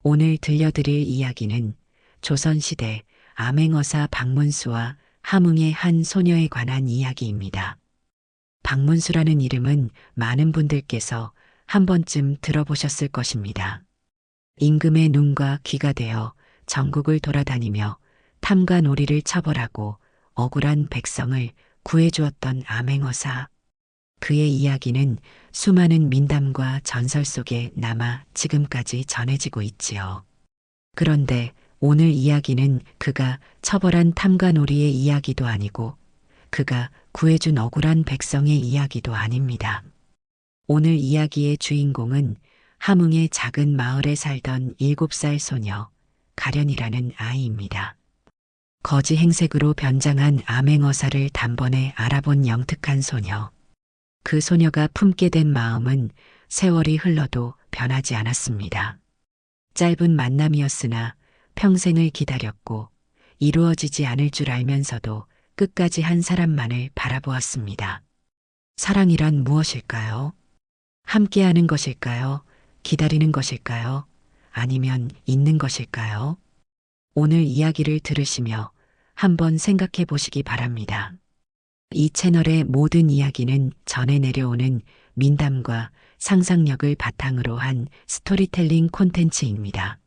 오늘 들려드릴 이야기는 조선시대 암행어사 박문수와 함흥의 한 소녀에 관한 이야기입니다. 박문수라는 이름은 많은 분들께서 한 번쯤 들어보셨을 것입니다. 임금의 눈과 귀가 되어 전국을 돌아다니며 탐관오리를 처벌하고 억울한 백성을 구해주었던 암행어사. 그의 이야기는 수많은 민담과 전설 속에 남아 지금까지 전해지고 있지요. 그런데 오늘 이야기는 그가 처벌한 탐관오리의 이야기도 아니고 그가 구해준 억울한 백성의 이야기도 아닙니다. 오늘 이야기의 주인공은 함흥의 작은 마을에 살던 7살 소녀 가련이라는 아이입니다. 거지 행색으로 변장한 암행어사를 단번에 알아본 영특한 소녀. 그 소녀가 품게 된 마음은 세월이 흘러도 변하지 않았습니다. 짧은 만남이었으나 평생을 기다렸고 이루어지지 않을 줄 알면서도 끝까지 한 사람만을 바라보았습니다. 사랑이란 무엇일까요? 함께하는 것일까요? 기다리는 것일까요? 아니면 있는 것일까요? 오늘 이야기를 들으시며 한번 생각해 보시기 바랍니다. 이 채널의 모든 이야기는 전해 내려오는 민담과 상상력을 바탕으로 한 스토리텔링 콘텐츠입니다.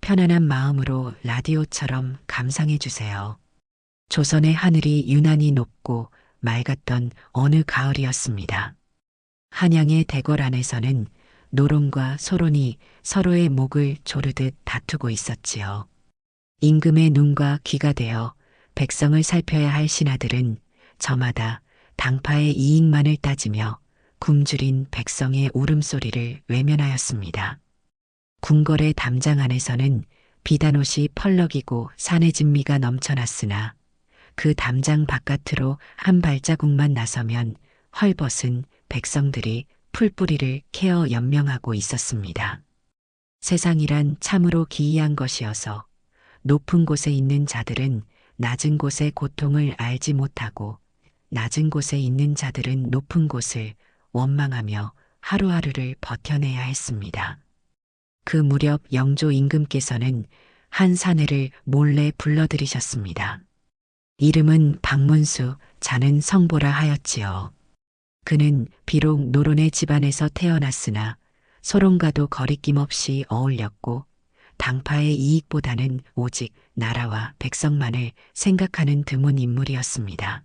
편안한 마음으로 라디오처럼 감상해 주세요. 조선의 하늘이 유난히 높고 맑았던 어느 가을이었습니다. 한양의 대궐 안에서는 노론과 소론이 서로의 목을 조르듯 다투고 있었지요. 임금의 눈과 귀가 되어 백성을 살펴야 할 신하들은 저마다 당파의 이익만을 따지며 굶주린 백성의 울음소리를 외면하였습니다. 궁궐의 담장 안에서는 비단옷이 펄럭이고 산의 진미가 넘쳐났으나 그 담장 바깥으로 한 발자국만 나서면 헐벗은 백성들이 풀뿌리를 캐어 연명하고 있었습니다. 세상이란 참으로 기이한 것이어서 높은 곳에 있는 자들은 낮은 곳의 고통을 알지 못하고 낮은 곳에 있는 자들은 높은 곳을 원망하며 하루하루를 버텨내야 했습니다. 그 무렵 영조 임금께서는 한 사내를 몰래 불러들이셨습니다. 이름은 박문수, 자는 성보라 하였지요. 그는 비록 노론의 집안에서 태어났으나 소론과도 거리낌 없이 어울렸고 당파의 이익보다는 오직 나라와 백성만을 생각하는 드문 인물이었습니다.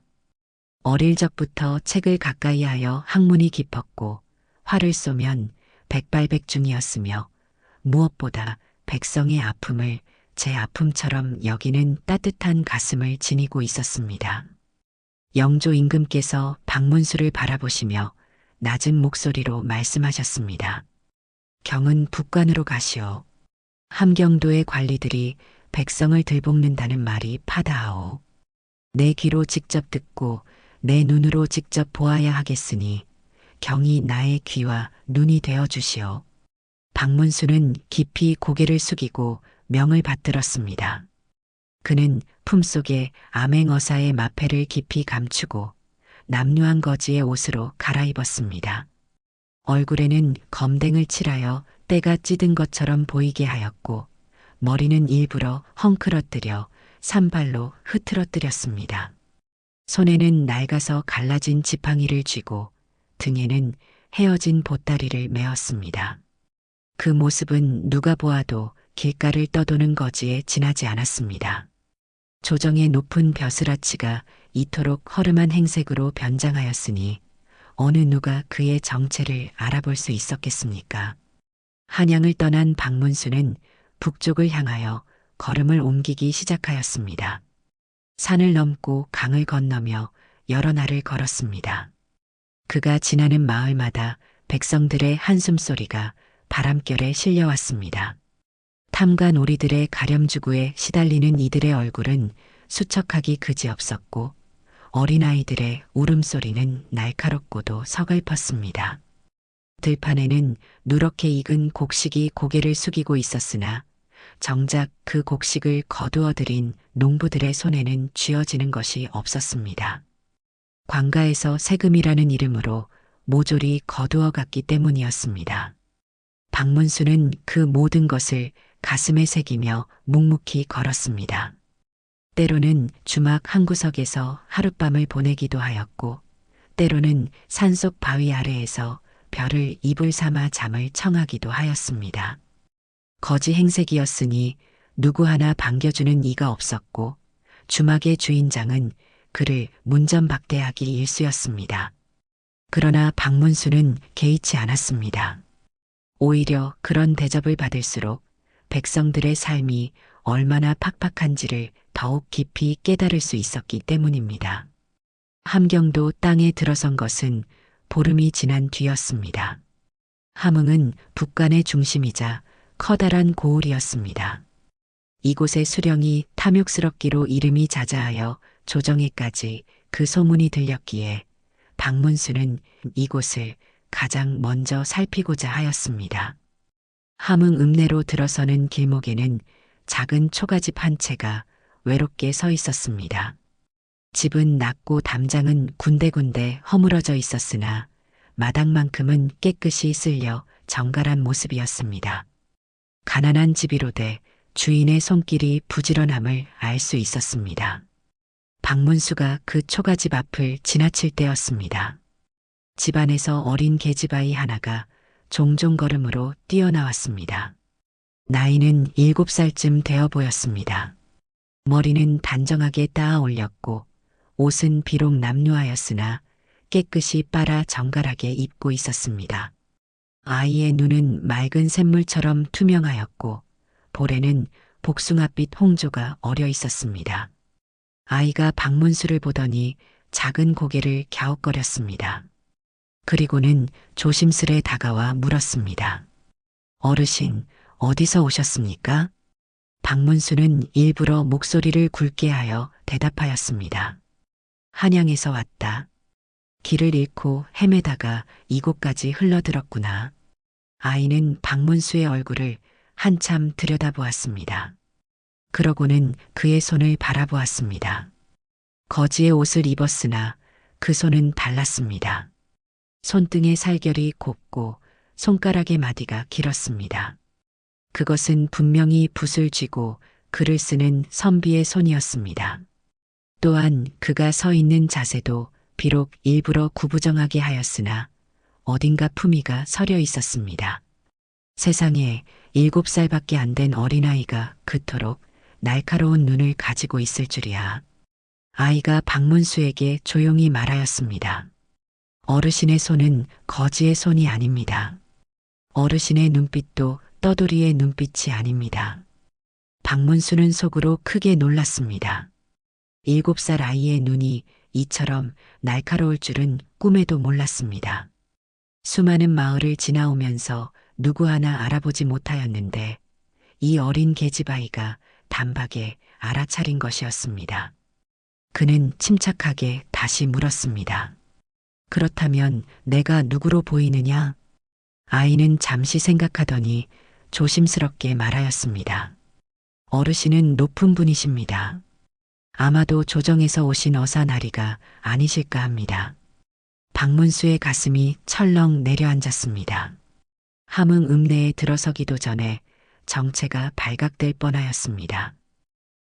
어릴 적부터 책을 가까이 하여 학문이 깊었고 활을 쏘면 백발백중이었으며 무엇보다 백성의 아픔을 제 아픔처럼 여기는 따뜻한 가슴을 지니고 있었습니다. 영조 임금께서 박문수를 바라보시며 낮은 목소리로 말씀하셨습니다. 경은 북관으로 가시오. 함경도의 관리들이 백성을 들볶는다는 말이 파다하오. 내 귀로 직접 듣고 내 눈으로 직접 보아야 하겠으니 경이 나의 귀와 눈이 되어 주시오. 박문수는 깊이 고개를 숙이고 명을 받들었습니다. 그는 품속에 암행어사의 마패를 깊이 감추고 남루한 거지의 옷으로 갈아입었습니다. 얼굴에는 검댕을 칠하여 때가 찌든 것처럼 보이게 하였고 머리는 일부러 헝클어뜨려 산발로 흐트러뜨렸습니다. 손에는 낡아서 갈라진 지팡이를 쥐고 등에는 헤어진 보따리를 메었습니다. 그 모습은 누가 보아도 길가를 떠도는 거지에 지나지 않았습니다. 조정의 높은 벼슬아치가 이토록 허름한 행색으로 변장하였으니 어느 누가 그의 정체를 알아볼 수 있었겠습니까? 한양을 떠난 박문수는 북쪽을 향하여 걸음을 옮기기 시작하였습니다. 산을 넘고 강을 건너며 여러 날을 걸었습니다. 그가 지나는 마을마다 백성들의 한숨소리가 바람결에 실려왔습니다. 탐관오리들의 가렴주구에 시달리는 이들의 얼굴은 수척하기 그지없었고 어린아이들의 울음소리는 날카롭고도 서글펐습니다. 들판에는 누렇게 익은 곡식이 고개를 숙이고 있었으나 정작 그 곡식을 거두어들인 농부들의 손에는 쥐어지는 것이 없었습니다. 관가에서 세금이라는 이름으로 모조리 거두어 갔기 때문이었습니다. 박문수는 그 모든 것을 가슴에 새기며 묵묵히 걸었습니다. 때로는 주막 한 구석에서 하룻밤을 보내기도 하였고, 때로는 산속 바위 아래에서 별을 이불 삼아 잠을 청하기도 하였습니다. 거지 행색이었으니 누구 하나 반겨주는 이가 없었고, 주막의 주인장은 그를 문전박대하기 일쑤였습니다. 그러나 박문수는 개의치 않았습니다. 오히려 그런 대접을 받을수록 백성들의 삶이 얼마나 팍팍한지를 더욱 깊이 깨달을 수 있었기 때문입니다. 함경도 땅에 들어선 것은 보름이 지난 뒤였습니다. 함흥은 북간의 중심이자 커다란 고을이었습니다. 이곳의 수령이 탐욕스럽기로 이름이 자자하여 조정에까지 그 소문이 들렸기에 박문수는 이곳을 가장 먼저 살피고자 하였습니다. 함흥 읍내로 들어서는 길목에는 작은 초가집 한 채가 외롭게 서 있었습니다. 집은 낮고 담장은 군데군데 허물어져 있었으나 마당만큼은 깨끗이 쓸려 정갈한 모습이었습니다. 가난한 집이로되 주인의 손길이 부지런함을 알 수 있었습니다. 박문수가 그 초가집 앞을 지나칠 때였습니다. 집안에서 어린 계집아이 하나가 종종 걸음으로 뛰어나왔습니다. 나이는 7살쯤 되어 보였습니다. 머리는 단정하게 따아 올렸고 옷은 비록 남루하였으나 깨끗이 빨아 정갈하게 입고 있었습니다. 아이의 눈은 맑은 샘물처럼 투명하였고 볼에는 복숭아빛 홍조가 어려 있었습니다. 아이가 박문수를 보더니 작은 고개를 갸웃거렸습니다. 그리고는 조심스레 다가와 물었습니다. 어르신, 어디서 오셨습니까? 박문수는 일부러 목소리를 굵게 하여 대답하였습니다. 한양에서 왔다. 길을 잃고 헤매다가 이곳까지 흘러들었구나. 아이는 박문수의 얼굴을 한참 들여다보았습니다. 그러고는 그의 손을 바라보았습니다. 거지의 옷을 입었으나 그 손은 달랐습니다. 손등의 살결이 곱고 손가락의 마디가 길었습니다. 그것은 분명히 붓을 쥐고 글을 쓰는 선비의 손이었습니다. 또한 그가 서 있는 자세도 비록 일부러 구부정하게 하였으나 어딘가 품위가 서려 있었습니다. 세상에 7살밖에 안 된 어린아이가 그토록 날카로운 눈을 가지고 있을 줄이야. 아이가 박문수에게 조용히 말하였습니다. 어르신의 손은 거지의 손이 아닙니다. 어르신의 눈빛도 떠돌이의 눈빛이 아닙니다. 박문수는 속으로 크게 놀랐습니다. 7살 아이의 눈이 이처럼 날카로울 줄은 꿈에도 몰랐습니다. 수많은 마을을 지나오면서 누구 하나 알아보지 못하였는데 이 어린 계집아이가 단박에 알아차린 것이었습니다. 그는 침착하게 다시 물었습니다. 그렇다면 내가 누구로 보이느냐? 아이는 잠시 생각하더니 조심스럽게 말하였습니다. 어르신은 높은 분이십니다. 아마도 조정에서 오신 어사나리가 아니실까 합니다. 박문수의 가슴이 철렁 내려앉았습니다. 함흥 읍내에 들어서기도 전에 정체가 발각될 뻔하였습니다.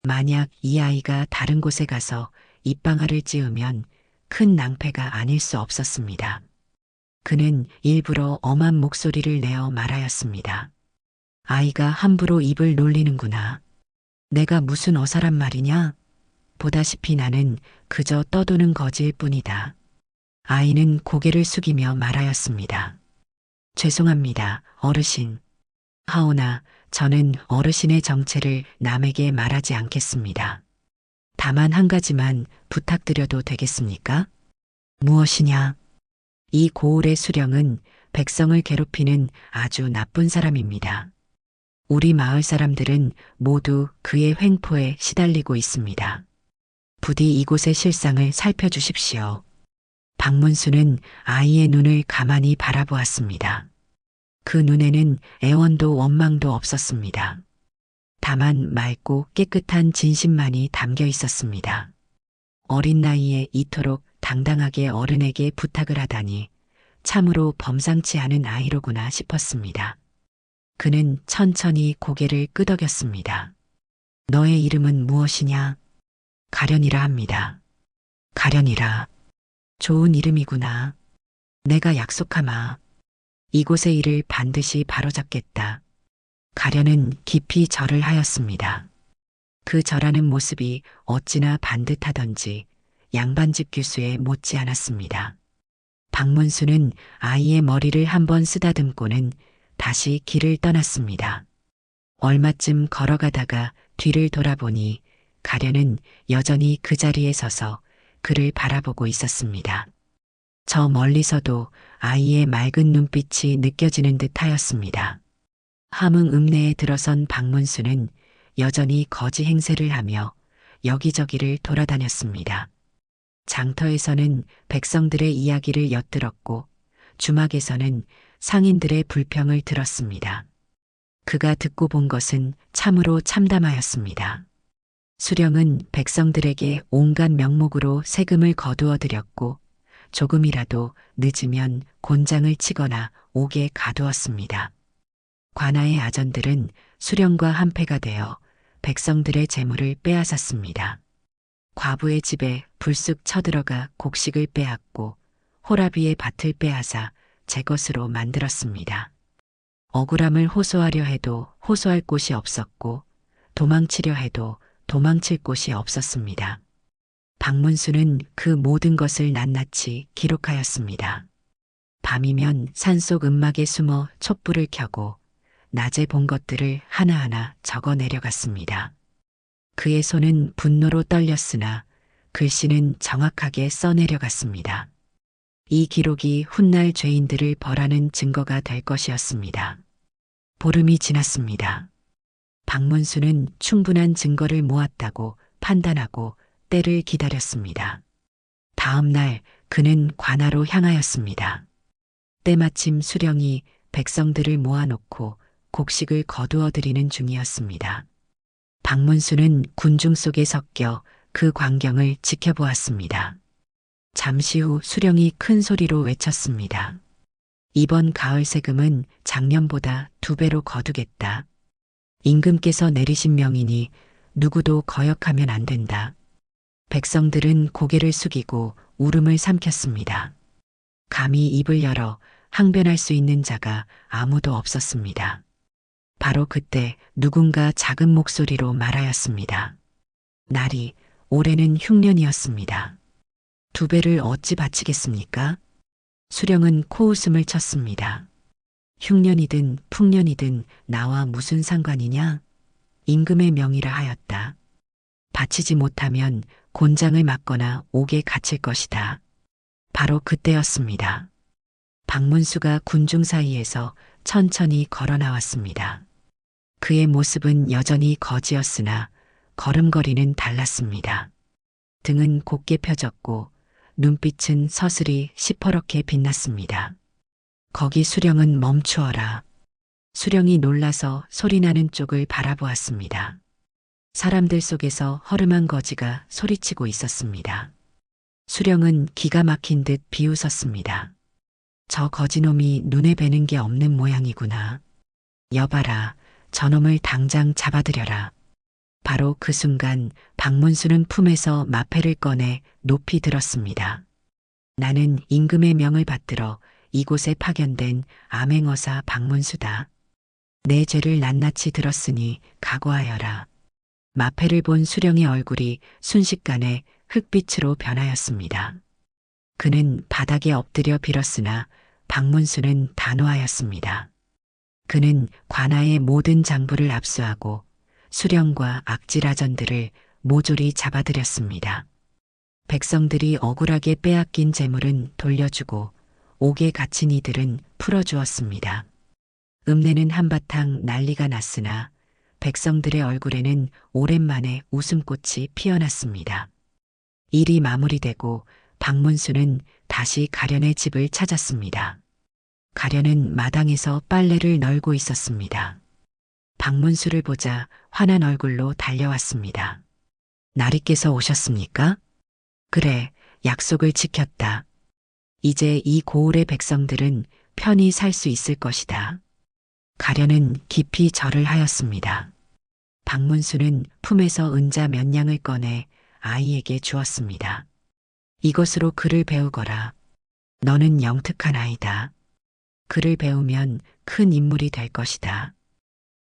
만약 이 아이가 다른 곳에 가서 입방아를 찧으면 큰 낭패가 아닐 수 없었습니다. 그는 일부러 엄한 목소리를 내어 말하였습니다. 아이가 함부로 입을 놀리는구나. 내가 무슨 어사란 말이냐? 보다시피 나는 그저 떠도는 거지일 뿐이다. 아이는 고개를 숙이며 말하였습니다. 죄송합니다, 어르신. 하오나 저는 어르신의 정체를 남에게 말하지 않겠습니다. 다만 한 가지만 부탁드려도 되겠습니까? 무엇이냐? 이 고을의 수령은 백성을 괴롭히는 아주 나쁜 사람입니다. 우리 마을 사람들은 모두 그의 횡포에 시달리고 있습니다. 부디 이곳의 실상을 살펴주십시오. 박문수는 아이의 눈을 가만히 바라보았습니다. 그 눈에는 애원도 원망도 없었습니다. 다만 맑고 깨끗한 진심만이 담겨 있었습니다. 어린 나이에 이토록 당당하게 어른에게 부탁을 하다니 참으로 범상치 않은 아이로구나 싶었습니다. 그는 천천히 고개를 끄덕였습니다. 너의 이름은 무엇이냐? 가련이라 합니다. 가련이라. 좋은 이름이구나. 내가 약속하마. 이곳의 일을 반드시 바로잡겠다. 가련은 깊이 절을 하였습니다. 그 절하는 모습이 어찌나 반듯하던지 양반집 규수에 못지 않았습니다. 박문수는 아이의 머리를 한번 쓰다듬고는 다시 길을 떠났습니다. 얼마쯤 걸어가다가 뒤를 돌아보니 가련은 여전히 그 자리에 서서 그를 바라보고 있었습니다. 저 멀리서도 아이의 맑은 눈빛이 느껴지는 듯 하였습니다. 함흥 읍내에 들어선 박문수는 여전히 거지 행세를 하며 여기저기를 돌아다녔습니다. 장터에서는 백성들의 이야기를 엿들었고 주막에서는 상인들의 불평을 들었습니다. 그가 듣고 본 것은 참으로 참담하였습니다. 수령은 백성들에게 온갖 명목으로 세금을 거두어 들였고 조금이라도 늦으면 곤장을 치거나 옥에 가두었습니다. 관아의 아전들은 수령과 한패가 되어 백성들의 재물을 빼앗았습니다. 과부의 집에 불쑥 쳐들어가 곡식을 빼앗고 호라비의 밭을 빼앗아 제 것으로 만들었습니다. 억울함을 호소하려 해도 호소할 곳이 없었고 도망치려 해도 도망칠 곳이 없었습니다. 박문수는 그 모든 것을 낱낱이 기록하였습니다. 밤이면 산속 음막에 숨어 촛불을 켜고 낮에 본 것들을 하나하나 적어 내려갔습니다. 그의 손은 분노로 떨렸으나 글씨는 정확하게 써내려갔습니다. 이 기록이 훗날 죄인들을 벌하는 증거가 될 것이었습니다. 보름이 지났습니다. 박문수는 충분한 증거를 모았다고 판단하고 때를 기다렸습니다. 다음 날 그는 관아로 향하였습니다. 때마침 수령이 백성들을 모아놓고 곡식을 거두어 드리는 중이었습니다. 박문수는 군중 속에 섞여 그 광경을 지켜보았습니다. 잠시 후 수령이 큰 소리로 외쳤습니다. 이번 가을 세금은 작년보다 2배로 거두겠다. 임금께서 내리신 명이니 누구도 거역하면 안 된다. 백성들은 고개를 숙이고 울음을 삼켰습니다. 감히 입을 열어 항변할 수 있는 자가 아무도 없었습니다. 바로 그때 누군가 작은 목소리로 말하였습니다. 날이 올해는 흉년이었습니다. 2배를 어찌 바치겠습니까? 수령은 코웃음을 쳤습니다. 흉년이든 풍년이든 나와 무슨 상관이냐? 임금의 명이라 하였다. 바치지 못하면 곤장을 맞거나 옥에 갇힐 것이다. 바로 그때였습니다. 박문수가 군중 사이에서 천천히 걸어 나왔습니다. 그의 모습은 여전히 거지였으나 걸음걸이는 달랐습니다. 등은 곱게 펴졌고 눈빛은 서슬이 시퍼렇게 빛났습니다. 거기 수령은 멈추어라. 수령이 놀라서 소리나는 쪽을 바라보았습니다. 사람들 속에서 허름한 거지가 소리치고 있었습니다. 수령은 기가 막힌 듯 비웃었습니다. 저 거지놈이 눈에 뵈는 게 없는 모양이구나. 여봐라, 저놈을 당장 잡아들여라. 바로 그 순간 박문수는 품에서 마패를 꺼내 높이 들었습니다. 나는 임금의 명을 받들어 이곳에 파견된 암행어사 박문수다. 내 죄를 낱낱이 들었으니 각오하여라. 마패를 본 수령의 얼굴이 순식간에 흙빛으로 변하였습니다. 그는 바닥에 엎드려 빌었으나 박문수는 단호하였습니다. 그는 관아의 모든 장부를 압수하고 수령과 악질아전들을 모조리 잡아들였습니다. 백성들이 억울하게 빼앗긴 재물은 돌려주고 옥에 갇힌 이들은 풀어주었습니다. 읍내는 한바탕 난리가 났으나 백성들의 얼굴에는 오랜만에 웃음꽃이 피어났습니다. 일이 마무리되고 박문수는 다시 가련의 집을 찾았습니다. 가련은 마당에서 빨래를 널고 있었습니다. 박문수를 보자 환한 얼굴로 달려왔습니다. 나리께서 오셨습니까? 그래, 약속을 지켰다. 이제 이 고을의 백성들은 편히 살 수 있을 것이다. 가련은 깊이 절을 하였습니다. 박문수는 품에서 은자 몇 냥을 꺼내 아이에게 주었습니다. 이것으로 글을 배우거라. 너는 영특한 아이다. 글을 배우면 큰 인물이 될 것이다.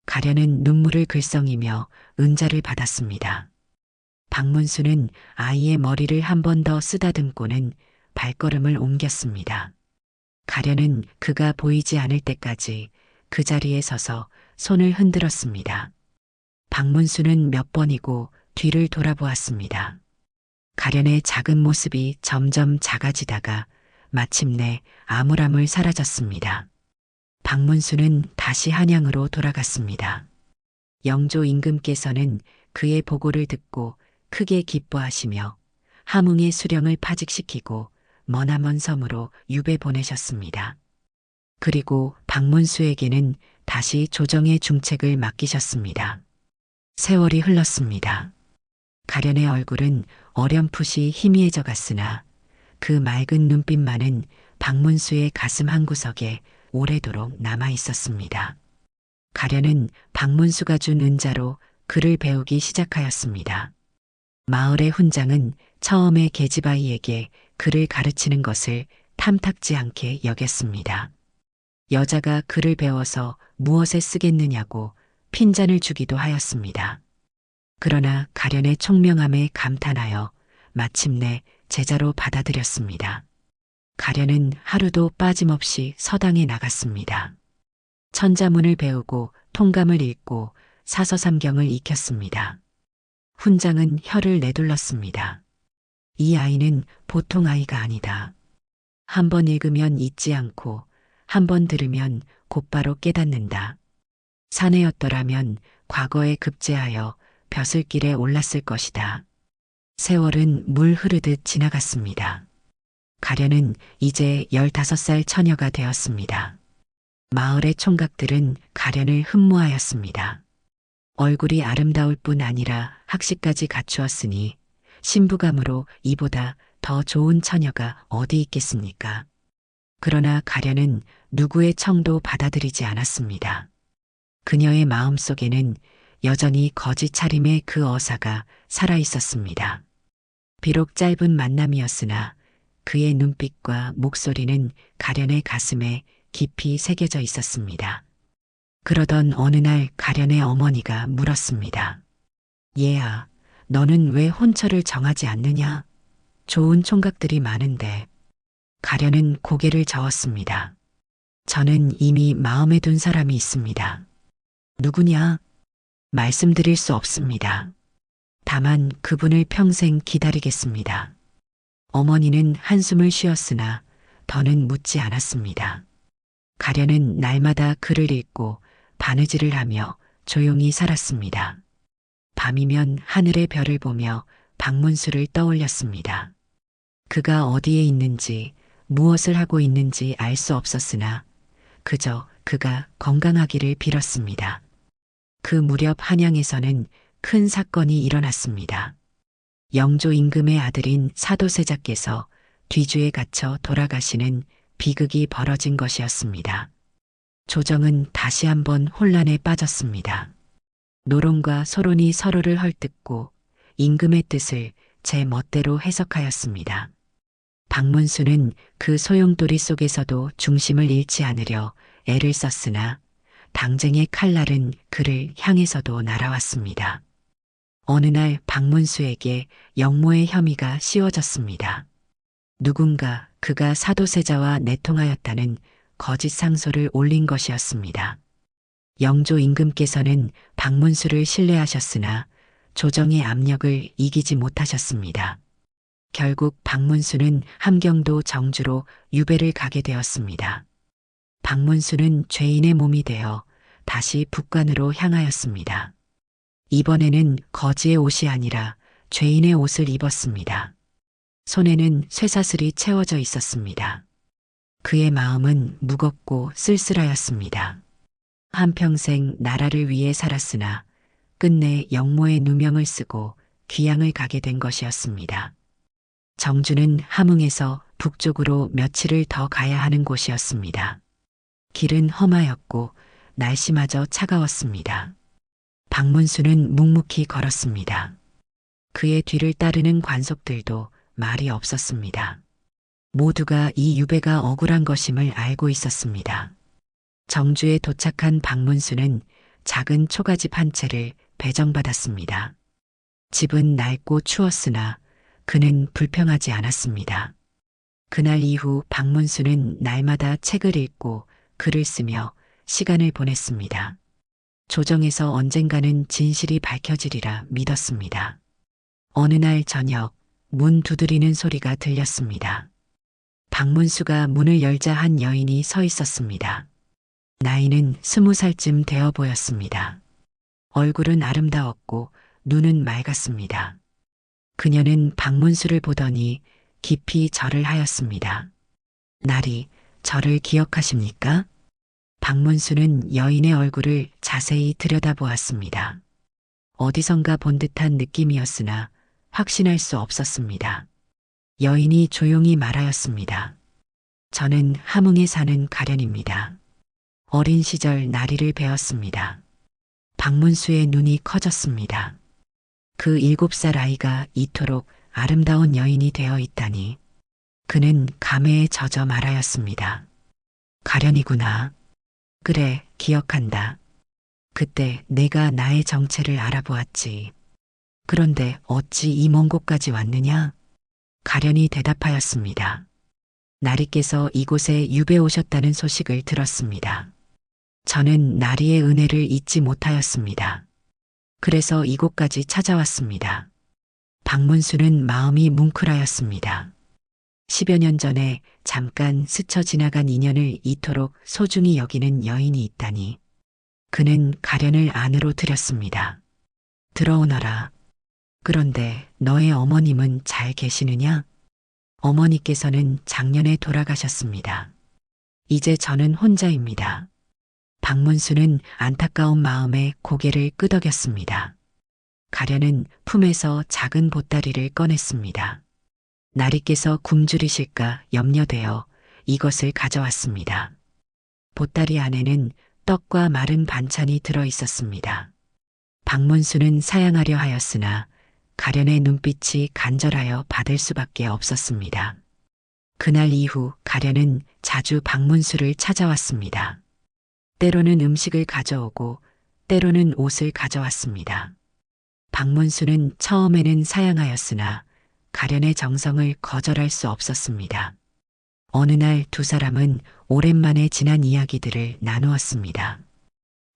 가련은 눈물을 글썽이며 은자를 받았습니다. 박문수는 아이의 머리를 한 번 더 쓰다듬고는 발걸음을 옮겼습니다. 가련은 그가 보이지 않을 때까지 그 자리에 서서 손을 흔들었습니다. 박문수는 몇 번이고 뒤를 돌아보았습니다. 가련의 작은 모습이 점점 작아지다가 마침내 아물아물 사라졌습니다. 박문수는 다시 한양으로 돌아갔습니다. 영조 임금께서는 그의 보고를 듣고 크게 기뻐하시며 함흥의 수령을 파직시키고 머나먼 섬으로 유배 보내셨습니다. 그리고 박문수에게는 다시 조정의 중책을 맡기셨습니다. 세월이 흘렀습니다. 가련의 얼굴은 어렴풋이 희미해져 갔으나 그 맑은 눈빛만은 박문수의 가슴 한구석에 오래도록 남아 있었습니다. 가련은 박문수가 준 은자로 글을 배우기 시작하였습니다. 마을의 훈장은 처음에 계집아이에게 글을 가르치는 것을 탐탁지 않게 여겼습니다. 여자가 글을 배워서 무엇에 쓰겠느냐고 핀잔을 주기도 하였습니다. 그러나 가련의 총명함에 감탄하여 마침내 제자로 받아들였습니다. 가련은 하루도 빠짐없이 서당에 나갔습니다. 천자문을 배우고 통감을 읽고 사서삼경을 익혔습니다. 훈장은 혀를 내둘렀습니다. 이 아이는 보통 아이가 아니다. 한 번 읽으면 잊지 않고 한 번 들으면 곧바로 깨닫는다. 사내였더라면 과거에 급제하여 벼슬길에 올랐을 것이다. 세월은 물 흐르듯 지나갔습니다. 가련은 이제 15살 처녀가 되었습니다. 마을의 총각들은 가련을 흠모하였습니다. 얼굴이 아름다울 뿐 아니라 학식까지 갖추었으니 신부감으로 이보다 더 좋은 처녀가 어디 있겠습니까? 그러나 가련은 누구의 청도 받아들이지 않았습니다. 그녀의 마음속에는 여전히 거짓 차림의 그 어사가 살아있었습니다. 비록 짧은 만남이었으나 그의 눈빛과 목소리는 가련의 가슴에 깊이 새겨져 있었습니다. 그러던 어느 날 가련의 어머니가 물었습니다. 얘야, 너는 왜 혼처를 정하지 않느냐? 좋은 총각들이 많은데. 가련은 고개를 저었습니다. 저는 이미 마음에 둔 사람이 있습니다. 누구냐? 말씀드릴 수 없습니다. 다만 그분을 평생 기다리겠습니다. 어머니는 한숨을 쉬었으나 더는 묻지 않았습니다. 가련은 날마다 글을 읽고 바느질을 하며 조용히 살았습니다. 밤이면 하늘의 별을 보며 박문수를 떠올렸습니다. 그가 어디에 있는지 무엇을 하고 있는지 알 수 없었으나 그저 그가 건강하기를 빌었습니다. 그 무렵 한양에서는 큰 사건이 일어났습니다. 영조 임금의 아들인 사도세자께서 뒤주에 갇혀 돌아가시는 비극이 벌어진 것이었습니다. 조정은 다시 한번 혼란에 빠졌습니다. 노론과 소론이 서로를 헐뜯고 임금의 뜻을 제 멋대로 해석하였습니다. 박문수는 그 소용돌이 속에서도 중심을 잃지 않으려 애를 썼으나 당쟁의 칼날은 그를 향해서도 날아왔습니다. 어느 날 박문수에게 영모의 혐의가 씌워졌습니다. 누군가 그가 사도세자와 내통하였다는 거짓 상소를 올린 것이었습니다. 영조 임금께서는 박문수를 신뢰하셨으나 조정의 압력을 이기지 못하셨습니다. 결국 박문수는 함경도 정주로 유배를 가게 되었습니다. 박문수는 죄인의 몸이 되어 다시 북관으로 향하였습니다. 이번에는 거지의 옷이 아니라 죄인의 옷을 입었습니다. 손에는 쇠사슬이 채워져 있었습니다. 그의 마음은 무겁고 쓸쓸하였습니다. 한평생 나라를 위해 살았으나 끝내 영모의 누명을 쓰고 귀양을 가게 된 것이었습니다. 정주는 함흥에서 북쪽으로 며칠을 더 가야 하는 곳이었습니다. 길은 험하였고 날씨마저 차가웠습니다. 박문수는 묵묵히 걸었습니다. 그의 뒤를 따르는 관속들도 말이 없었습니다. 모두가 이 유배가 억울한 것임을 알고 있었습니다. 정주에 도착한 박문수는 작은 초가집 한 채를 배정받았습니다. 집은 낡고 추웠으나 그는 불평하지 않았습니다. 그날 이후 박문수는 날마다 책을 읽고 글을 쓰며 시간을 보냈습니다. 조정에서 언젠가는 진실이 밝혀지리라 믿었습니다. 어느 날 저녁 문 두드리는 소리가 들렸습니다. 박문수가 문을 열자 한 여인이 서 있었습니다. 나이는 20살쯤 되어 보였습니다. 얼굴은 아름다웠고 눈은 맑았습니다. 그녀는 박문수를 보더니 깊이 절을 하였습니다. 나리, 저를 기억하십니까? 박문수는 여인의 얼굴을 자세히 들여다보았습니다. 어디선가 본 듯한 느낌이었으나 확신할 수 없었습니다. 여인이 조용히 말하였습니다. 저는 함흥에 사는 가련입니다. 어린 시절 나리를 배웠습니다. 박문수의 눈이 커졌습니다. 그 7살 아이가 이토록 아름다운 여인이 되어 있다니. 그는 감회에 젖어 말하였습니다. 가련이구나. 그래, 기억한다. 그때 내가 나의 정체를 알아보았지. 그런데 어찌 이 먼 곳까지 왔느냐? 가련이 대답하였습니다. 나리께서 이곳에 유배 오셨다는 소식을 들었습니다. 저는 나리의 은혜를 잊지 못하였습니다. 그래서 이곳까지 찾아왔습니다. 박문수는 마음이 뭉클하였습니다. 10여 년 전에 잠깐 스쳐 지나간 인연을 이토록 소중히 여기는 여인이 있다니. 그는 가련을 안으로 들였습니다. 들어오너라. 그런데 너의 어머님은 잘 계시느냐? 어머니께서는 작년에 돌아가셨습니다. 이제 저는 혼자입니다. 박문수는 안타까운 마음에 고개를 끄덕였습니다. 가련은 품에서 작은 보따리를 꺼냈습니다. 나리께서 굶주리실까 염려되어 이것을 가져왔습니다. 보따리 안에는 떡과 마른 반찬이 들어 있었습니다. 박문수는 사양하려 하였으나 가련의 눈빛이 간절하여 받을 수밖에 없었습니다. 그날 이후 가련은 자주 박문수를 찾아왔습니다. 때로는 음식을 가져오고 때로는 옷을 가져왔습니다. 박문수는 처음에는 사양하였으나 가련의 정성을 거절할 수 없었습니다. 어느 날 두 사람은 오랜만에 지난 이야기들을 나누었습니다.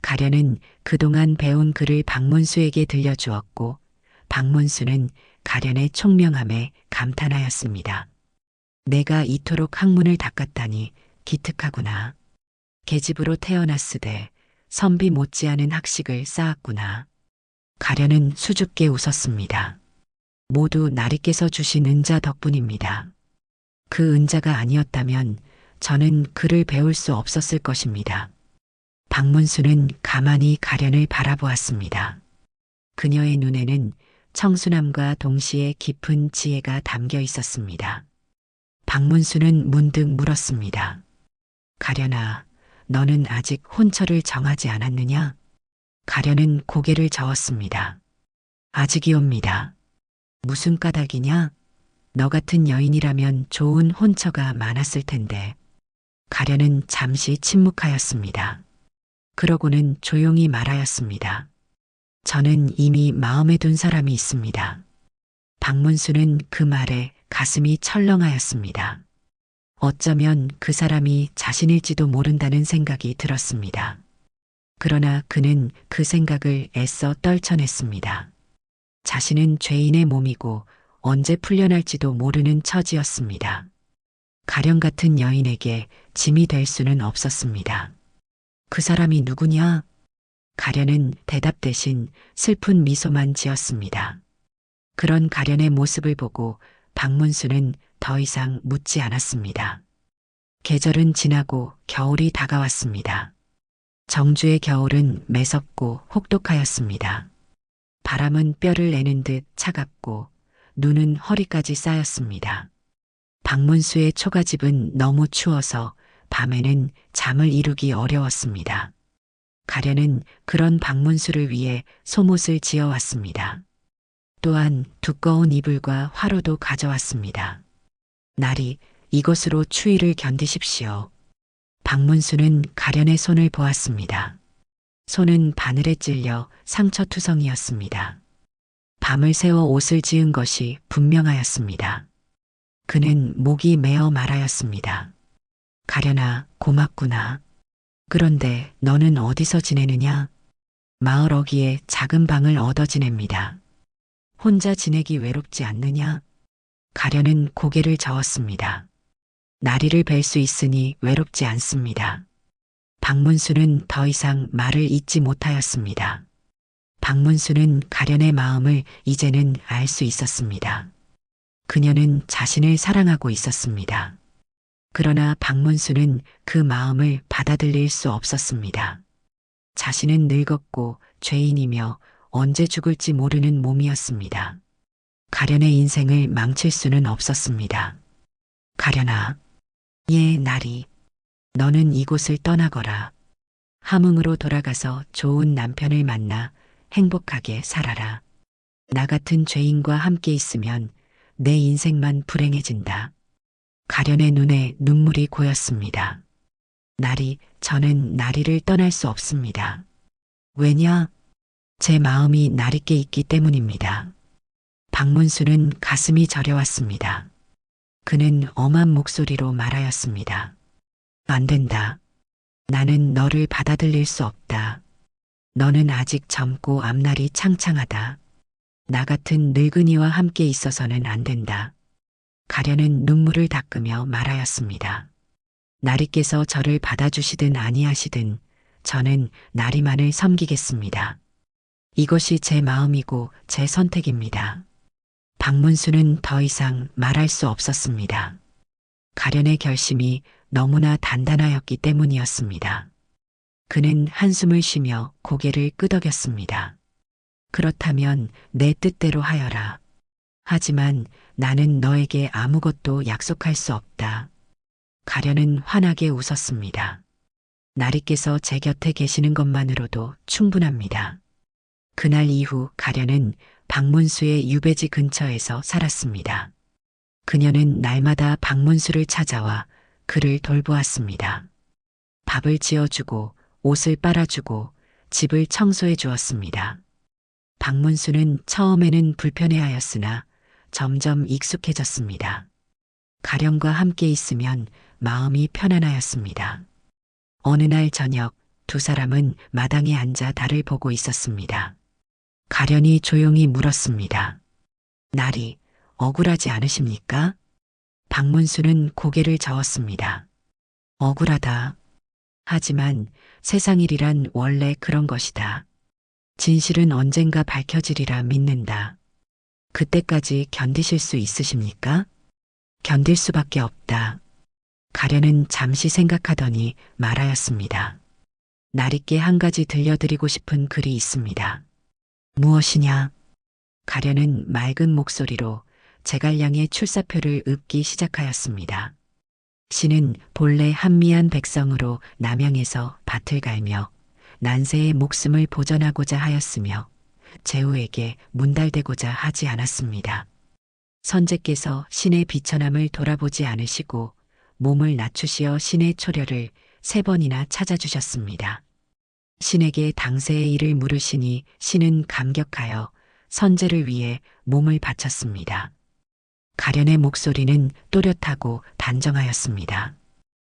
가련은 그동안 배운 글을 박문수에게 들려주었고 박문수는 가련의 총명함에 감탄하였습니다. 내가 이토록 학문을 닦았다니 기특하구나. 계집으로 태어났으되 선비 못지않은 학식을 쌓았구나. 가련은 수줍게 웃었습니다. 모두 나리께서 주신 은자 덕분입니다. 그 은자가 아니었다면 저는 글을 배울 수 없었을 것입니다. 박문수는 가만히 가련을 바라보았습니다. 그녀의 눈에는 청순함과 동시에 깊은 지혜가 담겨 있었습니다. 박문수는 문득 물었습니다. 가련아, 너는 아직 혼처를 정하지 않았느냐? 가련은 고개를 저었습니다. 아직이옵니다. 무슨 까닭이냐? 너 같은 여인이라면 좋은 혼처가 많았을 텐데. 가련은 잠시 침묵하였습니다. 그러고는 조용히 말하였습니다. 저는 이미 마음에 둔 사람이 있습니다. 박문수는 그 말에 가슴이 철렁하였습니다. 어쩌면 그 사람이 자신일지도 모른다는 생각이 들었습니다. 그러나 그는 그 생각을 애써 떨쳐냈습니다. 자신은 죄인의 몸이고 언제 풀려날지도 모르는 처지였습니다. 가련 같은 여인에게 짐이 될 수는 없었습니다. 그 사람이 누구냐? 가련은 대답 대신 슬픈 미소만 지었습니다. 그런 가련의 모습을 보고 박문수는 더 이상 묻지 않았습니다. 계절은 지나고 겨울이 다가왔습니다. 정주의 겨울은 매섭고 혹독하였습니다. 바람은 뼈를 내는 듯 차갑고 눈은 허리까지 쌓였습니다. 박문수의 초가집은 너무 추워서 밤에는 잠을 이루기 어려웠습니다. 가련은 그런 박문수를 위해 소못을 지어왔습니다. 또한 두꺼운 이불과 화로도 가져왔습니다. 날이 이것으로 추위를 견디십시오. 박문수는 가련의 손을 보았습니다. 손은 바늘에 찔려 상처투성이었습니다. 밤을 새워 옷을 지은 것이 분명하였습니다. 그는 목이 메어 말하였습니다. 가련아, 고맙구나. 그런데 너는 어디서 지내느냐? 마을 어귀에 작은 방을 얻어 지냅니다. 혼자 지내기 외롭지 않느냐? 가련은 고개를 저었습니다. 나리를 뵐 수 있으니 외롭지 않습니다. 박문수는 더 이상 말을 잇지 못하였습니다. 박문수는 가련의 마음을 이제는 알 수 있었습니다. 그녀는 자신을 사랑하고 있었습니다. 그러나 박문수는 그 마음을 받아들일 수 없었습니다. 자신은 늙었고 죄인이며 언제 죽을지 모르는 몸이었습니다. 가련의 인생을 망칠 수는 없었습니다. 가련아, 예, 나리, 너는 이곳을 떠나거라. 함흥으로 돌아가서 좋은 남편을 만나 행복하게 살아라. 나 같은 죄인과 함께 있으면 내 인생만 불행해진다. 가련의 눈에 눈물이 고였습니다. 나리, 저는 나리를 떠날 수 없습니다. 왜냐? 제 마음이 나리께 있기 때문입니다. 박문수는 가슴이 저려왔습니다. 그는 엄한 목소리로 말하였습니다. 안 된다. 나는 너를 받아들일 수 없다. 너는 아직 젊고 앞날이 창창하다. 나 같은 늙은이와 함께 있어서는 안 된다. 가련은 눈물을 닦으며 말하였습니다. 나리께서 저를 받아주시든 아니하시든 저는 나리만을 섬기겠습니다. 이것이 제 마음이고 제 선택입니다. 박문수는 더 이상 말할 수 없었습니다. 가련의 결심이 너무나 단단하였기 때문이었습니다. 그는 한숨을 쉬며 고개를 끄덕였습니다. 그렇다면 내 뜻대로 하여라. 하지만 나는 너에게 아무것도 약속할 수 없다. 가련은 환하게 웃었습니다. 나리께서 제 곁에 계시는 것만으로도 충분합니다. 그날 이후 가련은 박문수의 유배지 근처에서 살았습니다. 그녀는 날마다 박문수를 찾아와 그를 돌보았습니다. 밥을 지어주고 옷을 빨아주고 집을 청소해 주었습니다. 박문수는 처음에는 불편해하였으나 점점 익숙해졌습니다. 가련과 함께 있으면 마음이 편안하였습니다. 어느 날 저녁 두 사람은 마당에 앉아 달을 보고 있었습니다. 가련이 조용히 물었습니다. 나리, 억울하지 않으십니까? 박문수는 고개를 저었습니다. 억울하다. 하지만 세상 일이란 원래 그런 것이다. 진실은 언젠가 밝혀지리라 믿는다. 그때까지 견디실 수 있으십니까? 견딜 수밖에 없다. 가련은 잠시 생각하더니 말하였습니다. 나리께 한 가지 들려드리고 싶은 글이 있습니다. 무엇이냐? 가련은 맑은 목소리로 제갈량의 출사표를 읊기 시작하였습니다. 신은 본래 한미한 백성으로 남양에서 밭을 갈며 난세의 목숨을 보전하고자 하였으며 제후에게 문달되고자 하지 않았습니다. 선제께서 신의 비천함을 돌아보지 않으시고 몸을 낮추시어 신의 초려를 3번이나 찾아주셨습니다. 신에게 당세의 일을 물으시니 신은 감격하여 선제를 위해 몸을 바쳤습니다. 가련의 목소리는 또렷하고 단정하였습니다.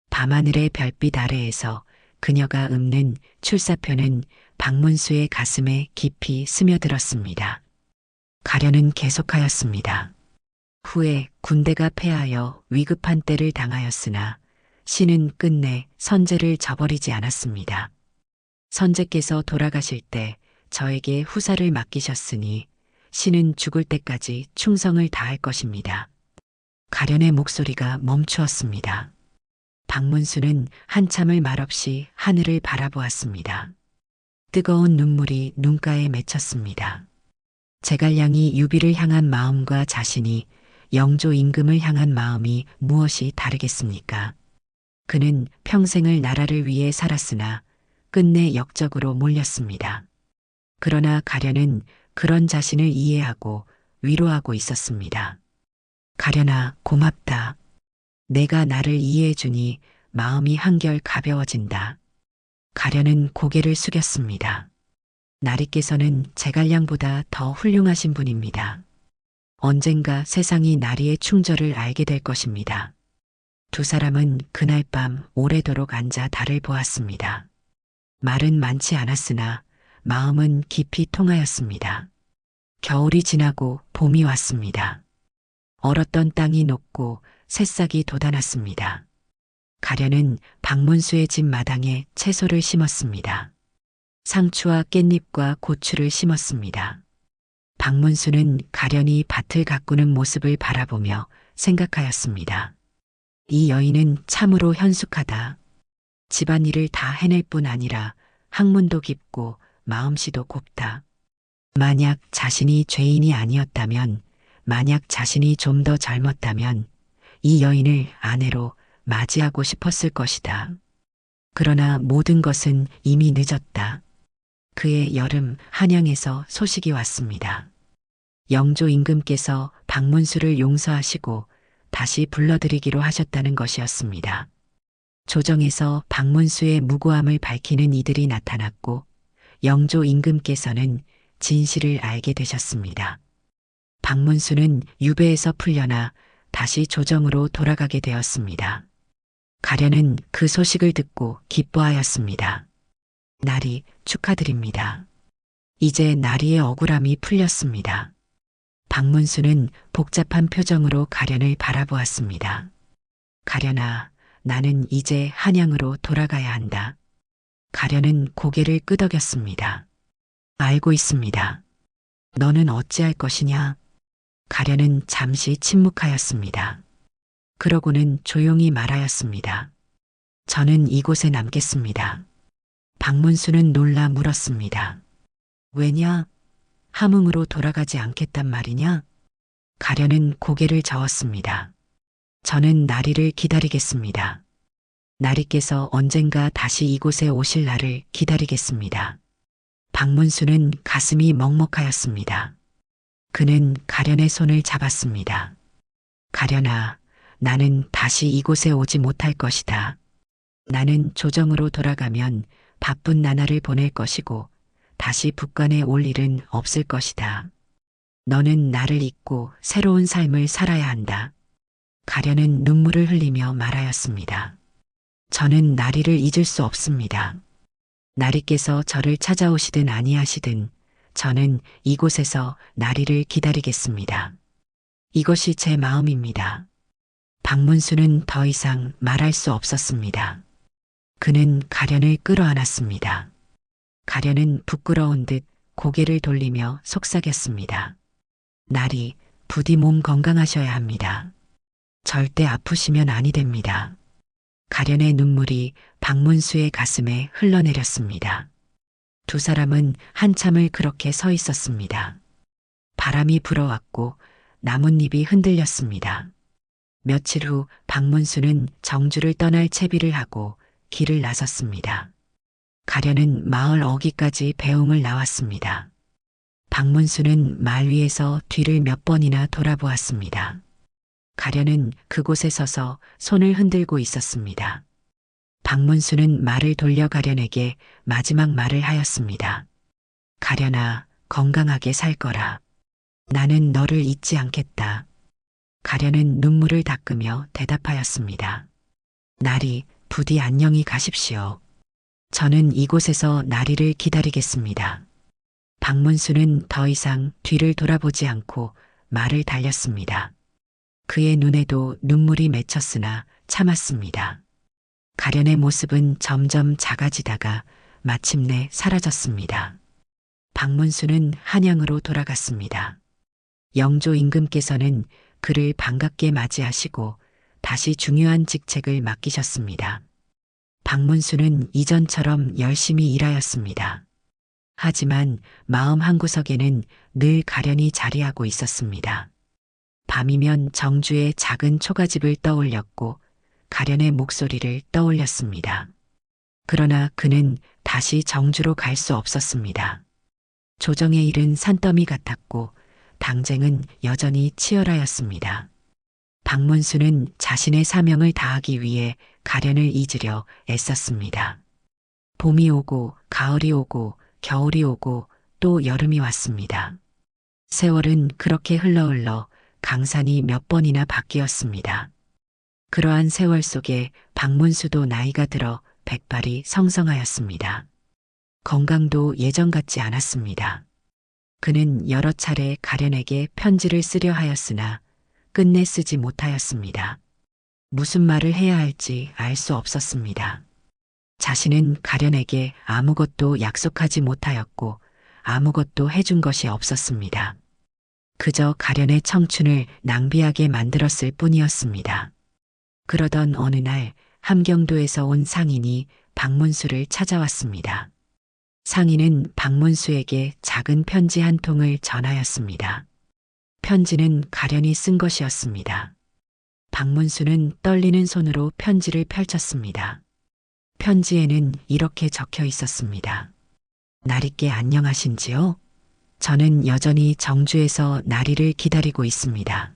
밤하늘의 별빛 아래에서 그녀가 읊는 출사표는 박문수의 가슴에 깊이 스며들었습니다. 가련은 계속하였습니다. 후에 군대가 패하여 위급한 때를 당하였으나 신은 끝내 선제를 저버리지 않았습니다. 선제께서 돌아가실 때 저에게 후사를 맡기셨으니 신은 죽을 때까지 충성을 다할 것입니다. 가련의 목소리가 멈추었습니다. 박문수는 한참을 말없이 하늘을 바라보았습니다. 뜨거운 눈물이 눈가에 맺혔습니다. 제갈량이 유비를 향한 마음과 자신이 영조 임금을 향한 마음이 무엇이 다르겠습니까? 그는 평생을 나라를 위해 살았으나 끝내 역적으로 몰렸습니다. 그러나 가련은 그런 자신을 이해하고 위로하고 있었습니다. 가련아, 고맙다. 내가 나를 이해해주니 마음이 한결 가벼워진다. 가련은 고개를 숙였습니다. 나리께서는 제갈량보다 더 훌륭하신 분입니다. 언젠가 세상이 나리의 충절을 알게 될 것입니다. 두 사람은 그날 밤 오래도록 앉아 달을 보았습니다. 말은 많지 않았으나 마음은 깊이 통하였습니다. 겨울이 지나고 봄이 왔습니다. 얼었던 땅이 녹고 새싹이 돋아났습니다. 가련은 박문수의 집 마당에 채소를 심었습니다. 상추와 깻잎과 고추를 심었습니다. 박문수는 가련이 밭을 가꾸는 모습을 바라보며 생각하였습니다. 이 여인은 참으로 현숙하다. 집안일을 다 해낼 뿐 아니라 학문도 깊고 마음씨도 곱다. 만약 자신이 죄인이 아니었다면, 만약 자신이 좀 더 젊었다면 이 여인을 아내로 맞이하고 싶었을 것이다. 그러나 모든 것은 이미 늦었다. 그해 여름 한양에서 소식이 왔습니다. 영조 임금께서 박문수를 용서하시고 다시 불러들이기로 하셨다는 것이었습니다. 조정에서 박문수의 무고함을 밝히는 이들이 나타났고 영조 임금께서는 진실을 알게 되셨습니다. 박문수는 유배에서 풀려나 다시 조정으로 돌아가게 되었습니다. 가련은 그 소식을 듣고 기뻐하였습니다. 나리, 축하드립니다. 이제 나리의 억울함이 풀렸습니다. 박문수는 복잡한 표정으로 가련을 바라보았습니다. 가련아, 나는 이제 한양으로 돌아가야 한다. 가련은 고개를 끄덕였습니다. 알고 있습니다. 너는 어찌할 것이냐? 가련은 잠시 침묵하였습니다. 그러고는 조용히 말하였습니다. 저는 이곳에 남겠습니다. 박문수는 놀라 물었습니다. 왜냐? 함흥으로 돌아가지 않겠단 말이냐? 가련은 고개를 저었습니다. 저는 나리를 기다리겠습니다. 나리께서 언젠가 다시 이곳에 오실 날을 기다리겠습니다. 박문수는 가슴이 먹먹하였습니다. 그는 가련의 손을 잡았습니다. 가련아, 나는 다시 이곳에 오지 못할 것이다. 나는 조정으로 돌아가면 바쁜 나날을 보낼 것이고 다시 북간에 올 일은 없을 것이다. 너는 나를 잊고 새로운 삶을 살아야 한다. 가련은 눈물을 흘리며 말하였습니다. 저는 나리를 잊을 수 없습니다. 나리께서 저를 찾아오시든 아니하시든 저는 이곳에서 나리를 기다리겠습니다. 이것이 제 마음입니다. 박문수는 더 이상 말할 수 없었습니다. 그는 가련을 끌어안았습니다. 가련은 부끄러운 듯 고개를 돌리며 속삭였습니다. 나리, 부디 몸 건강하셔야 합니다. 절대 아프시면 아니 됩니다. 가련의 눈물이 박문수의 가슴에 흘러내렸습니다. 두 사람은 한참을 그렇게 서 있었습니다. 바람이 불어왔고 나뭇잎이 흔들렸습니다. 며칠 후 박문수는 정주를 떠날 채비를 하고 길을 나섰습니다. 가련은 마을 어귀까지 배웅을 나왔습니다. 박문수는 말 위에서 뒤를 몇 번이나 돌아보았습니다. 가련은 그곳에 서서 손을 흔들고 있었습니다. 박문수는 말을 돌려 가련에게 마지막 말을 하였습니다. 가련아, 건강하게 살 거라. 나는 너를 잊지 않겠다. 가련은 눈물을 닦으며 대답하였습니다. 나리, 부디 안녕히 가십시오. 저는 이곳에서 나리를 기다리겠습니다. 박문수는 더 이상 뒤를 돌아보지 않고 말을 달렸습니다. 그의 눈에도 눈물이 맺혔으나 참았습니다. 가련의 모습은 점점 작아지다가 마침내 사라졌습니다. 박문수는 한양으로 돌아갔습니다. 영조 임금께서는 그를 반갑게 맞이하시고 다시 중요한 직책을 맡기셨습니다. 박문수는 이전처럼 열심히 일하였습니다. 하지만 마음 한구석에는 늘 가련이 자리하고 있었습니다. 밤이면 정주의 작은 초가집을 떠올렸고 가련의 목소리를 떠올렸습니다. 그러나 그는 다시 정주로 갈 수 없었습니다. 조정의 일은 산더미 같았고 당쟁은 여전히 치열하였습니다. 박문수는 자신의 사명을 다하기 위해 가련을 잊으려 애썼습니다. 봄이 오고 가을이 오고 겨울이 오고 또 여름이 왔습니다. 세월은 그렇게 흘러 강산이 몇 번이나 바뀌었습니다. 그러한 세월 속에 박문수도 나이가 들어 백발이 성성하였습니다. 건강도 예전 같지 않았습니다. 그는 여러 차례 가련에게 편지를 쓰려 하였으나 끝내 쓰지 못하였습니다. 무슨 말을 해야 할지 알 수 없었습니다. 자신은 가련에게 아무것도 약속하지 못하였고 아무것도 해준 것이 없었습니다. 그저 가련의 청춘을 낭비하게 만들었을 뿐이었습니다. 그러던 어느 날 함경도에서 온 상인이 박문수를 찾아왔습니다. 상인은 박문수에게 작은 편지 한 통을 전하였습니다. 편지는 가련이 쓴 것이었습니다. 박문수는 떨리는 손으로 편지를 펼쳤습니다. 편지에는 이렇게 적혀 있었습니다. 나리께 안녕하신지요? 저는 여전히 정주에서 나리를 기다리고 있습니다.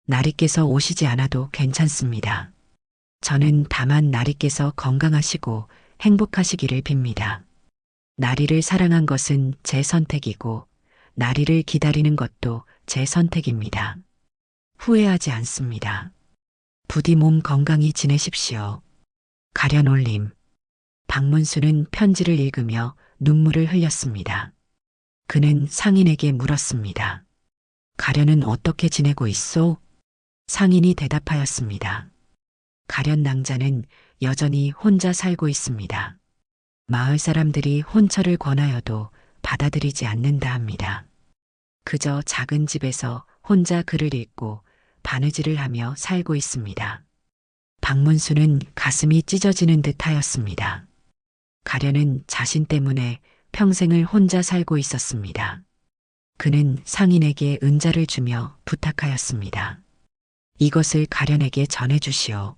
나리께서 오시지 않아도 괜찮습니다. 저는 다만 나리께서 건강하시고 행복하시기를 빕니다. 나리를 사랑한 것은 제 선택이고 나리를 기다리는 것도 제 선택입니다. 후회하지 않습니다. 부디 몸 건강히 지내십시오. 가련 올림. 박문수는 편지를 읽으며 눈물을 흘렸습니다. 그는 상인에게 물었습니다. 가련은 어떻게 지내고 있소? 상인이 대답하였습니다. 가련 낭자는 여전히 혼자 살고 있습니다. 마을 사람들이 혼처를 권하여도 받아들이지 않는다 합니다. 그저 작은 집에서 혼자 글을 읽고 바느질을 하며 살고 있습니다. 박문수는 가슴이 찢어지는 듯 하였습니다. 가련은 자신 때문에 평생을 혼자 살고 있었습니다. 그는 상인에게 은자를 주며 부탁하였습니다. 이것을 가련에게 전해주시오.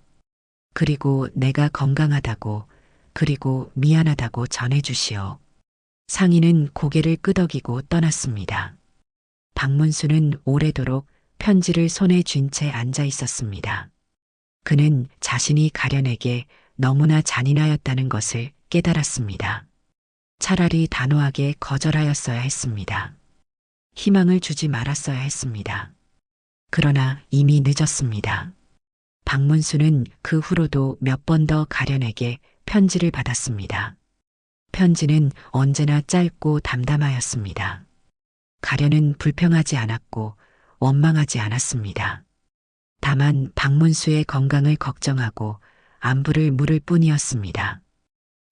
그리고 내가 건강하다고 그리고 미안하다고 전해주시오. 상인은 고개를 끄덕이고 떠났습니다. 박문수는 오래도록 편지를 손에 쥔 채 앉아 있었습니다. 그는 자신이 가련에게 너무나 잔인하였다는 것을 깨달았습니다. 차라리 단호하게 거절하였어야 했습니다. 희망을 주지 말았어야 했습니다. 그러나 이미 늦었습니다. 박문수는 그 후로도 몇 번 더 가련에게 편지를 받았습니다. 편지는 언제나 짧고 담담하였습니다. 가련은 불평하지 않았고 원망하지 않았습니다. 다만 박문수의 건강을 걱정하고 안부를 물을 뿐이었습니다.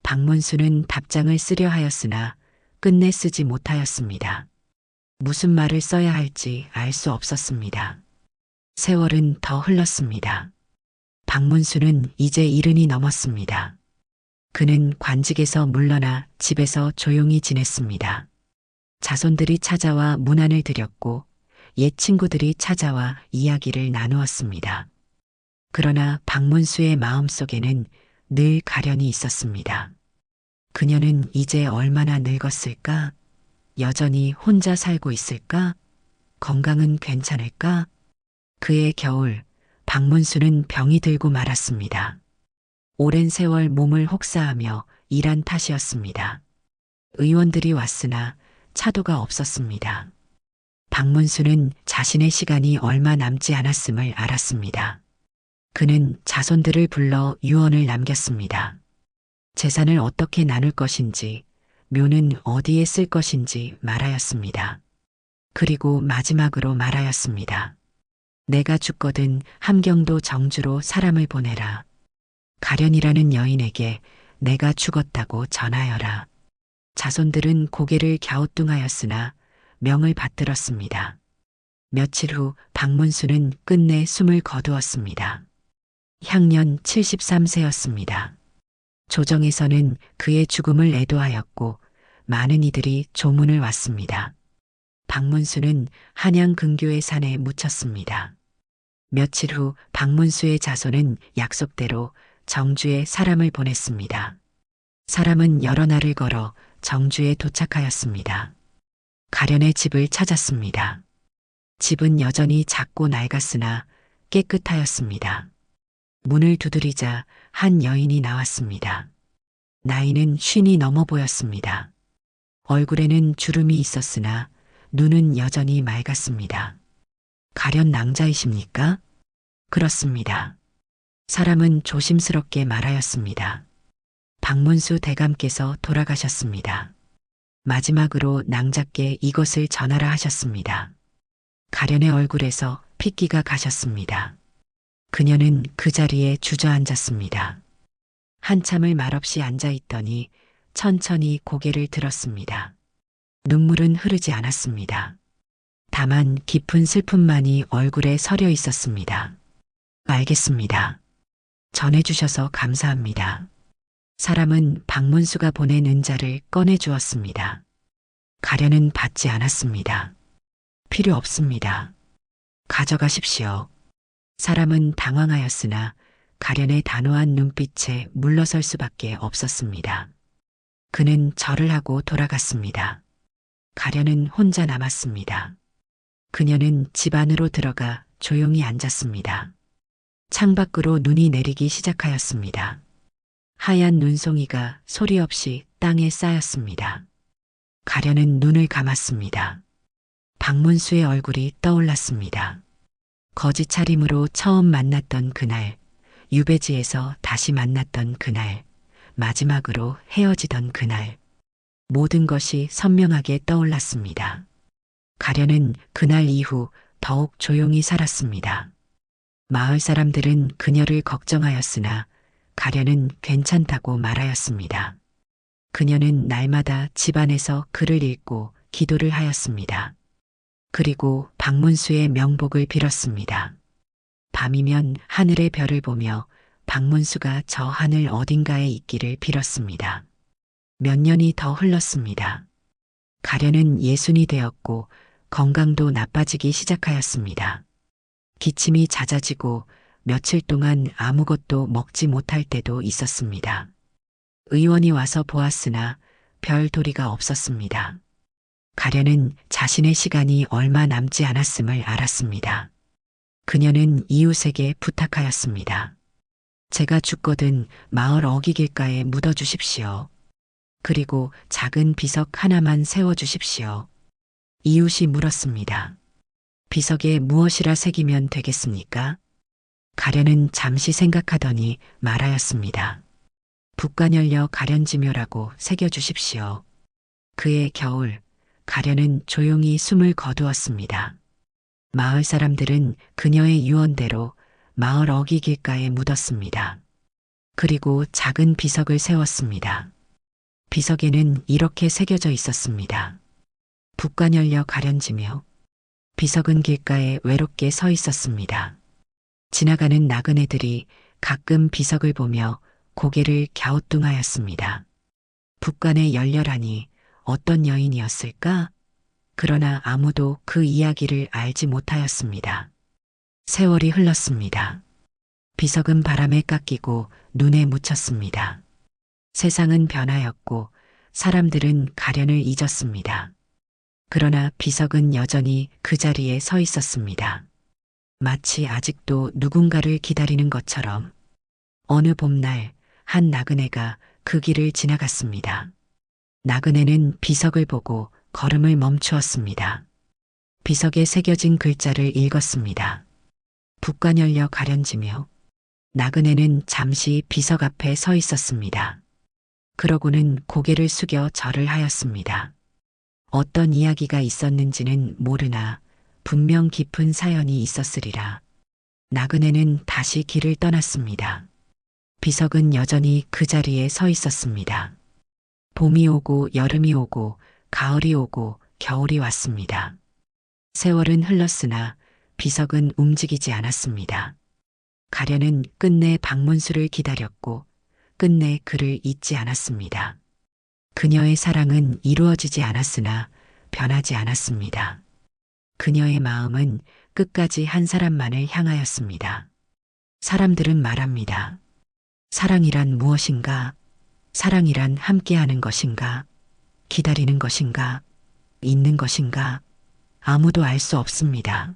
박문수는 답장을 쓰려 하였으나 끝내 쓰지 못하였습니다. 무슨 말을 써야 할지 알 수 없었습니다. 세월은 더 흘렀습니다. 박문수는 이제 70이 넘었습니다. 그는 관직에서 물러나 집에서 조용히 지냈습니다. 자손들이 찾아와 문안을 드렸고 옛 친구들이 찾아와 이야기를 나누었습니다. 그러나 박문수의 마음속에는 늘 가련이 있었습니다. 그녀는 이제 얼마나 늙었을까? 여전히 혼자 살고 있을까? 건강은 괜찮을까? 그해 겨울, 박문수는 병이 들고 말았습니다. 오랜 세월 몸을 혹사하며 일한 탓이었습니다. 의원들이 왔으나 차도가 없었습니다. 박문수는 자신의 시간이 얼마 남지 않았음을 알았습니다. 그는 자손들을 불러 유언을 남겼습니다. 재산을 어떻게 나눌 것인지, 묘는 어디에 쓸 것인지 말하였습니다. 그리고 마지막으로 말하였습니다. 내가 죽거든 함경도 정주로 사람을 보내라. 가련이라는 여인에게 내가 죽었다고 전하여라. 자손들은 고개를 갸우뚱하였으나 명을 받들었습니다. 며칠 후 박문수는 끝내 숨을 거두었습니다. 향년 73세였습니다. 조정에서는 그의 죽음을 애도하였고 많은 이들이 조문을 왔습니다. 박문수는 한양 근교의 산에 묻혔습니다. 며칠 후 박문수의 자손은 약속대로 정주에 사람을 보냈습니다. 사람은 여러 날을 걸어 정주에 도착하였습니다. 가련의 집을 찾았습니다. 집은 여전히 작고 낡았으나 깨끗하였습니다. 문을 두드리자 한 여인이 나왔습니다. 나이는 50이 넘어 보였습니다. 얼굴에는 주름이 있었으나 눈은 여전히 맑았습니다. 가련 낭자이십니까? 그렇습니다. 사람은 조심스럽게 말하였습니다. 박문수 대감께서 돌아가셨습니다. 마지막으로 낭자께 이것을 전하라 하셨습니다. 가련의 얼굴에서 핏기가 가셨습니다. 그녀는 그 자리에 주저앉았습니다. 한참을 말없이 앉아있더니 천천히 고개를 들었습니다. 눈물은 흐르지 않았습니다. 다만 깊은 슬픔만이 얼굴에 서려 있었습니다. 알겠습니다. 전해주셔서 감사합니다. 사람은 박문수가 보낸 은자를 꺼내 주었습니다. 가련은 받지 않았습니다. 필요 없습니다. 가져가십시오. 사람은 당황하였으나 가련의 단호한 눈빛에 물러설 수밖에 없었습니다. 그는 절을 하고 돌아갔습니다. 가련은 혼자 남았습니다. 그녀는 집 안으로 들어가 조용히 앉았습니다. 창밖으로 눈이 내리기 시작하였습니다. 하얀 눈송이가 소리 없이 땅에 쌓였습니다. 가련은 눈을 감았습니다. 박문수의 얼굴이 떠올랐습니다. 거지 차림으로 처음 만났던 그날, 유배지에서 다시 만났던 그날, 마지막으로 헤어지던 그날. 모든 것이 선명하게 떠올랐습니다. 가련은 그날 이후 더욱 조용히 살았습니다. 마을 사람들은 그녀를 걱정하였으나 가련은 괜찮다고 말하였습니다. 그녀는 날마다 집안에서 글을 읽고 기도를 하였습니다. 그리고 박문수의 명복을 빌었습니다. 밤이면 하늘의 별을 보며 박문수가 저 하늘 어딘가에 있기를 빌었습니다. 몇 년이 더 흘렀습니다. 가련은 예순이 되었고 건강도 나빠지기 시작하였습니다. 기침이 잦아지고 며칠 동안 아무것도 먹지 못할 때도 있었습니다. 의원이 와서 보았으나 별 도리가 없었습니다. 가련은 자신의 시간이 얼마 남지 않았음을 알았습니다. 그녀는 이웃에게 부탁하였습니다. 제가 죽거든 마을 어귀길가에 묻어주십시오. 그리고 작은 비석 하나만 세워주십시오. 이웃이 물었습니다. 비석에 무엇이라 새기면 되겠습니까? 가련은 잠시 생각하더니 말하였습니다. 북간열려 가련지묘라고 새겨주십시오. 그해 겨울, 가련은 조용히 숨을 거두었습니다. 마을 사람들은 그녀의 유언대로 마을 어귀길가에 묻었습니다. 그리고 작은 비석을 세웠습니다. 비석에는 이렇게 새겨져 있었습니다. 북간열려 가련지며. 비석은 길가에 외롭게 서 있었습니다. 지나가는 나그네들이 가끔 비석을 보며 고개를 갸우뚱하였습니다. 북간에 열려라니 어떤 여인이었을까? 그러나 아무도 그 이야기를 알지 못하였습니다. 세월이 흘렀습니다. 비석은 바람에 깎이고 눈에 묻혔습니다. 세상은 변하였고 사람들은 가련을 잊었습니다. 그러나 비석은 여전히 그 자리에 서 있었습니다. 마치 아직도 누군가를 기다리는 것처럼. 어느 봄날 한 나그네가 그 길을 지나갔습니다. 나그네는 비석을 보고 걸음을 멈추었습니다. 비석에 새겨진 글자를 읽었습니다. 북간열려 가련지며. 나그네는 잠시 비석 앞에 서 있었습니다. 그러고는 고개를 숙여 절을 하였습니다. 어떤 이야기가 있었는지는 모르나 분명 깊은 사연이 있었으리라. 나그네는 다시 길을 떠났습니다. 비석은 여전히 그 자리에 서 있었습니다. 봄이 오고 여름이 오고 가을이 오고 겨울이 왔습니다. 세월은 흘렀으나 비석은 움직이지 않았습니다. 가련은 끝내 박문수를 기다렸고 끝내 그를 잊지 않았습니다. 그녀의 사랑은 이루어지지 않았으나 변하지 않았습니다. 그녀의 마음은 끝까지 한 사람만을 향하였습니다. 사람들은 말합니다. 사랑이란 무엇인가? 사랑이란 함께하는 것인가? 기다리는 것인가? 있는 것인가? 아무도 알 수 없습니다.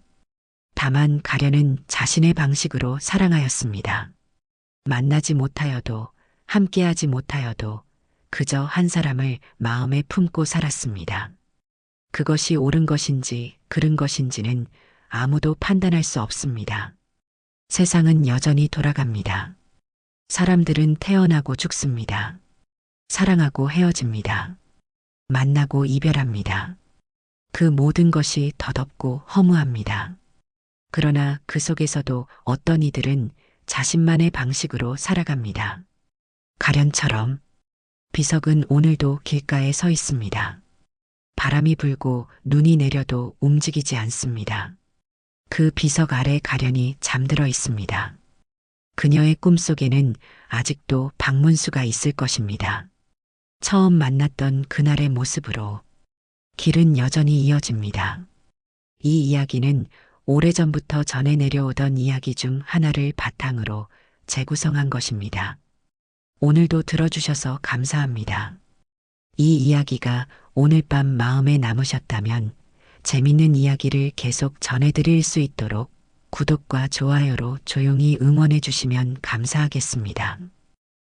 다만 가련은 자신의 방식으로 사랑하였습니다. 만나지 못하여도, 함께하지 못하여도 그저 한 사람을 마음에 품고 살았습니다. 그것이 옳은 것인지 그른 것인지는 아무도 판단할 수 없습니다. 세상은 여전히 돌아갑니다. 사람들은 태어나고 죽습니다. 사랑하고 헤어집니다. 만나고 이별합니다. 그 모든 것이 더덥고 허무합니다. 그러나 그 속에서도 어떤 이들은 자신만의 방식으로 살아갑니다. 가련처럼 비석은 오늘도 길가에 서 있습니다. 바람이 불고 눈이 내려도 움직이지 않습니다. 그 비석 아래 가련이 잠들어 있습니다. 그녀의 꿈속에는 아직도 박문수가 있을 것입니다. 처음 만났던 그날의 모습으로 길은 여전히 이어집니다. 이 이야기는 오래전부터 전해 내려오던 이야기 중 하나를 바탕으로 재구성한 것입니다. 오늘도 들어주셔서 감사합니다. 이 이야기가 오늘 밤 마음에 남으셨다면 재밌는 이야기를 계속 전해드릴 수 있도록 구독과 좋아요로 조용히 응원해 주시면 감사하겠습니다.